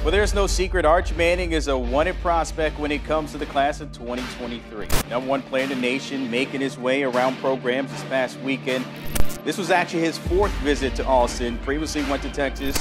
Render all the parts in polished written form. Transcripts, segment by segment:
Well, there's no secret. Arch Manning is a wanted prospect when it comes to the class of 2023. #1 player in the nation, making his way around programs this past weekend. This was actually his 4th visit to Austin. Previously went to Texas.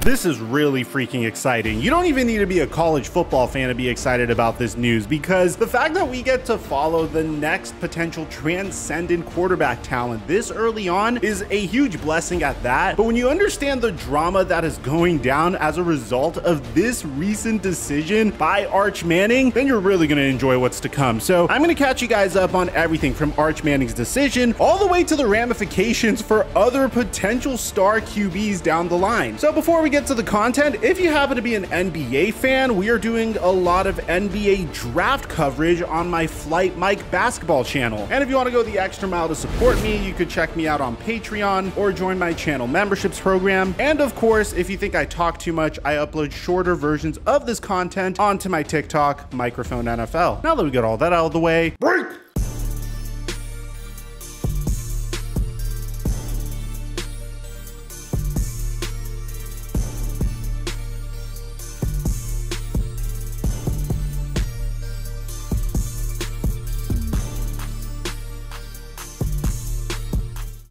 This is really freaking exciting. You don't even need to be a college football fan to be excited about this news, because the fact that we get to follow the next potential transcendent quarterback talent this early on is a huge blessing at that. But when you understand the drama that is going down as a result of this recent decision by Arch Manning, then you're really going to enjoy what's to come. So I'm going to catch you guys up on everything from Arch Manning's decision all the way to the ramifications for other potential star QBs down the line. So before we get to the content, if you happen to be an NBA fan, we are doing a lot of NBA draft coverage on my Flight Mike basketball channel. And if you want to go the extra mile to support me, you could check me out on Patreon or join my channel memberships program. And of course, if you think I talk too much, I upload shorter versions of this content onto my TikTok, Microphone NFL. Now that we got all that out of the way, break!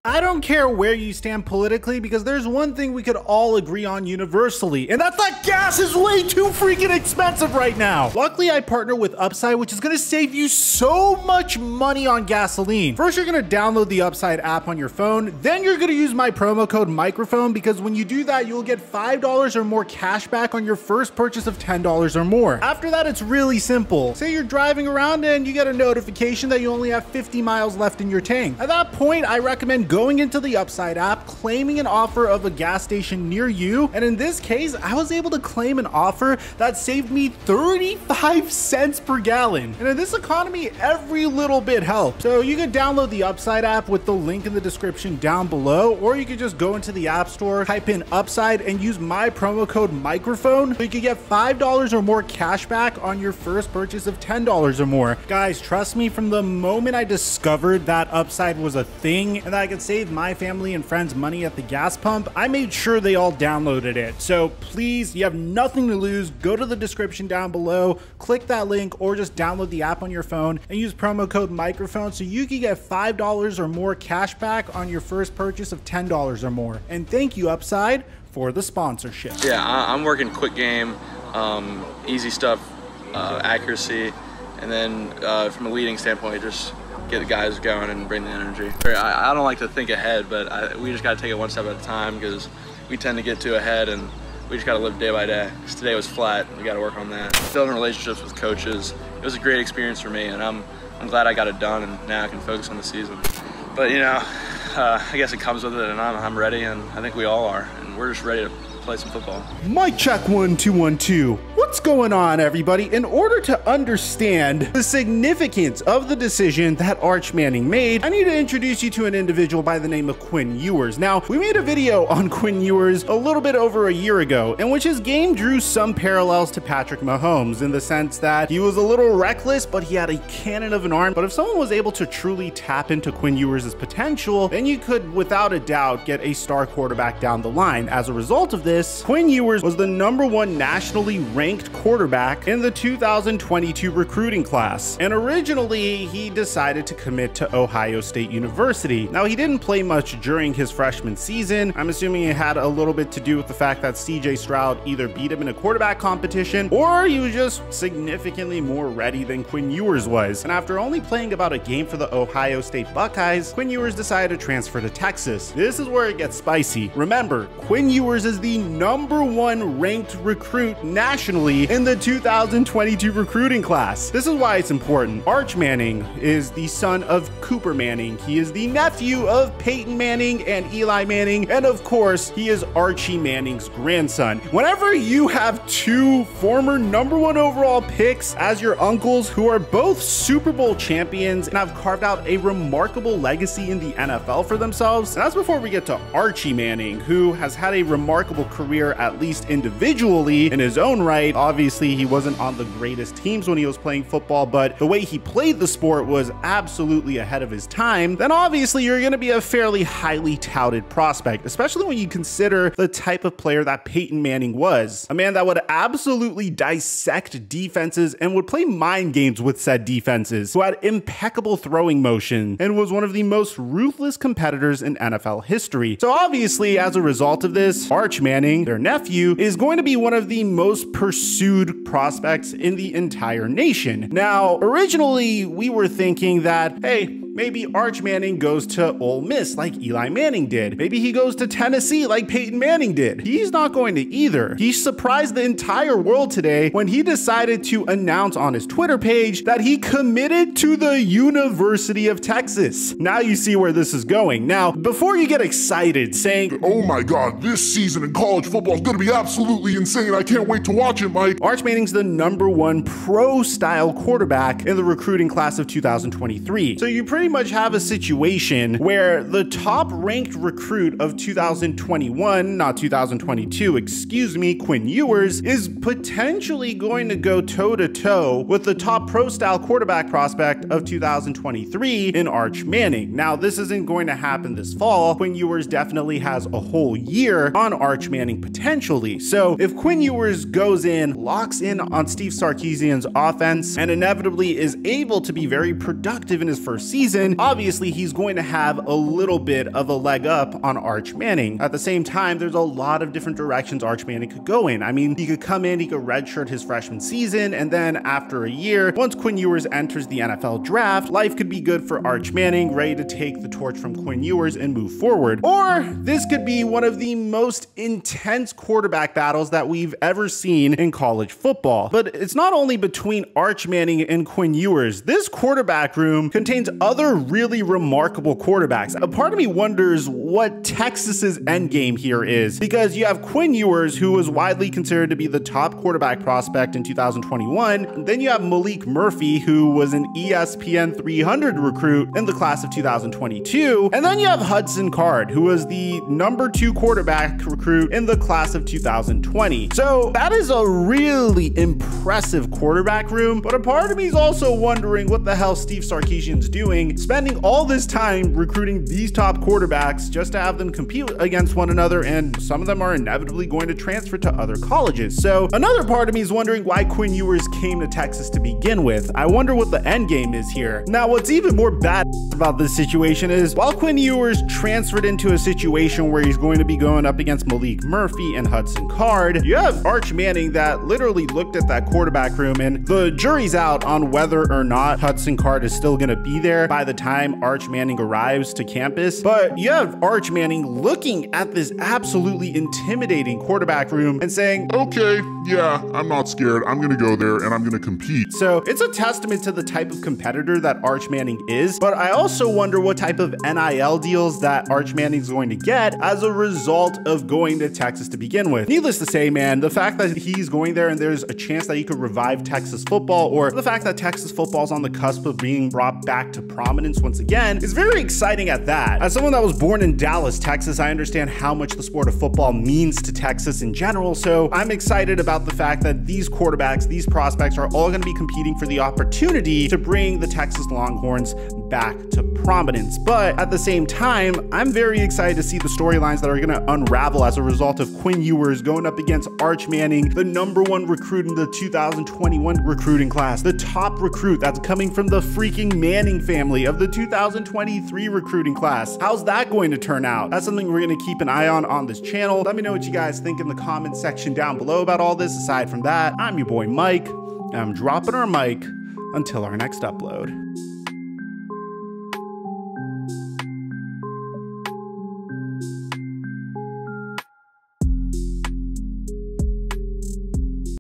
I don't care where you stand politically, because there's one thing we could all agree on universally, and that's that gas is way too freaking expensive right now. Luckily, I partner with Upside, which is gonna save you so much money on gasoline. First, you're gonna download the Upside app on your phone. Then you're gonna use my promo code Mikerophone, because when you do that, you'll get $5 or more cash back on your first purchase of $10 or more. After that, it's really simple. Say you're driving around and you get a notification that you only have 50 miles left in your tank. At that point, I recommend going into the Upside app, claiming an offer of a gas station near you. And in this case, I was able to claim an offer that saved me 35 cents per gallon. And in this economy, every little bit helps. So you can download the Upside app with the link in the description down below, or you could just go into the App Store, type in Upside, and use my promo code Microphone. So you can get $5 or more cash back on your first purchase of $10 or more. Guys, trust me, from the moment I discovered that Upside was a thing and that I could save my family and friends money at the gas pump, I made sure they all downloaded it. So please, you have nothing to lose. Go to the description down below, click that link, or just download the app on your phone and use promo code Microphone so you can get $5 or more cash back on your first purchase of $10 or more. And thank you, Upside, for the sponsorship. Yeah, I'm working quick game, easy stuff, accuracy, and then from a leading standpoint, just get the guys going and bring the energy. I don't like to think ahead, but we just got to take it one step at a time, because we tend to get too ahead and we just got to live day by day. Because today was flat, we got to work on that. Building relationships with coaches, it was a great experience for me, and I'm glad I got it done, and now I can focus on the season. But you know, I guess it comes with it, and I'm ready, and I think we all are, and we're just ready to play some football. Mic check 1 2 1 2. What's going on, everybody? In order to understand the significance of the decision that Arch Manning made, I need to introduce you to an individual by the name of Quinn Ewers. Now, we made a video on Quinn Ewers a little bit over a year ago, in which his game drew some parallels to Patrick Mahomes, in the sense that he was a little reckless, but he had a cannon of an arm. But if someone was able to truly tap into Quinn Ewers' potential, then you could, without a doubt, get a star quarterback down the line. As a result of this, Quinn Ewers was the #1 nationally ranked quarterback in the 2022 recruiting class. And originally, he decided to commit to Ohio State University. Now, he didn't play much during his freshman season. I'm assuming it had a little bit to do with the fact that CJ Stroud either beat him in a quarterback competition, or he was just significantly more ready than Quinn Ewers was. And after only playing about a game for the Ohio State Buckeyes, Quinn Ewers decided to transfer to Texas. This is where it gets spicy. Remember, Quinn Ewers is the #1 ranked recruit nationally in the 2022 recruiting class. This is why it's important. Arch Manning is the son of Cooper Manning. He is the nephew of Peyton Manning and Eli Manning, and of course, he is Archie Manning's grandson. Whenever you have two former #1 overall picks as your uncles, who are both Super Bowl champions and have carved out a remarkable legacy in the NFL for themselves, and that's before we get to Archie Manning, who has had a remarkable career, at least individually in his own right. Obviously, he wasn't on the greatest teams when he was playing football, but the way he played the sport was absolutely ahead of his time. Then obviously you're going to be a fairly highly touted prospect, especially when you consider the type of player that Peyton Manning was. A man that would absolutely dissect defenses and would play mind games with said defenses, who had impeccable throwing motion and was one of the most ruthless competitors in NFL history. So obviously, as a result of this, Arch Manning, their nephew, is going to be one of the most pursued prospects in the entire nation. Now, originally we were thinking that, hey, maybe Arch Manning goes to Ole Miss like Eli Manning did. Maybe he goes to Tennessee like Peyton Manning did. He's not going to either. He surprised the entire world today when he decided to announce on his Twitter page that he committed to the University of Texas. Now you see where this is going. Now, before you get excited saying, "Oh my God, this season in college football is going to be absolutely insane. I can't wait to watch it, Mike." Arch Manning's the #1 pro-style quarterback in the recruiting class of 2023. So you pretty much have a situation where the top-ranked recruit of 2021, not 2022, excuse me, Quinn Ewers, is potentially going to go toe-to-toe with the top pro-style quarterback prospect of 2023 in Arch Manning. Now, this isn't going to happen this fall. Quinn Ewers definitely has a whole year on Arch Manning potentially. So if Quinn Ewers goes in, locks in on Steve Sarkisian's offense, and inevitably is able to be very productive in his first season, obviously he's going to have a little bit of a leg up on Arch Manning. At the same time, there's a lot of different directions Arch Manning could go in. I mean, he could come in, he could redshirt his freshman season, and then after a year, once Quinn Ewers enters the NFL draft, life could be good for Arch Manning, ready to take the torch from Quinn Ewers and move forward. Or this could be one of the most intense quarterback battles that we've ever seen in college football. But it's not only between Arch Manning and Quinn Ewers. This quarterback room contains other really remarkable quarterbacks. A part of me wonders what Texas's endgame here is, because you have Quinn Ewers, who was widely considered to be the top quarterback prospect in 2021. Then you have Malik Murphy, who was an ESPN 300 recruit in the class of 2022. And then you have Hudson Card, who was the #2 quarterback recruit in the class of 2020. So that is a really impressive quarterback room. But a part of me is also wondering what the hell Steve Sarkisian's doing, spending all this time recruiting these top quarterbacks just to have them compete against one another, and some of them are inevitably going to transfer to other colleges. So another part of me is wondering why Quinn Ewers came to Texas to begin with. I wonder what the end game is here. Now, what's even more bad about this situation is, while Quinn Ewers transferred into a situation where he's going to be going up against Malik Murphy and Hudson Card, you have Arch Manning that literally looked at that quarterback room, and the jury's out on whether or not Hudson Card is still going to be there by the time Arch Manning arrives to campus. But you have Arch Manning looking at this absolutely intimidating quarterback room and saying, "Okay, yeah, I'm not scared. I'm going to go there and I'm going to compete." So it's a testament to the type of competitor that Arch Manning is, but I also wonder what type of NIL deals that Arch Manning's going to get as a result of going to Texas to begin with. Needless to say, man, the fact that he's going there and there's a chance that he could revive Texas football, or the fact that Texas football is on the cusp of being brought back to prominence once again, is very exciting at that. As someone that was born in Dallas, Texas, I understand how much the sport of football means to Texas in general, so I'm excited about the fact that these quarterbacks, these prospects are all going to be competing for the opportunity to bring the Texas Longhorns back to prominence. But at the same time, I'm very excited to see the storylines that are going to unravel as a result of Quinn Ewers going up against Arch Manning, the #1 recruit in the 2021 recruiting class, the top recruit that's coming from the freaking Manning family of the 2023 recruiting class. How's that going to turn out? That's something we're going to keep an eye on this channel. Let me know what you guys think in the comment section down below about all this. Aside from that, I'm your boy Mike, and I'm dropping our mic until our next upload.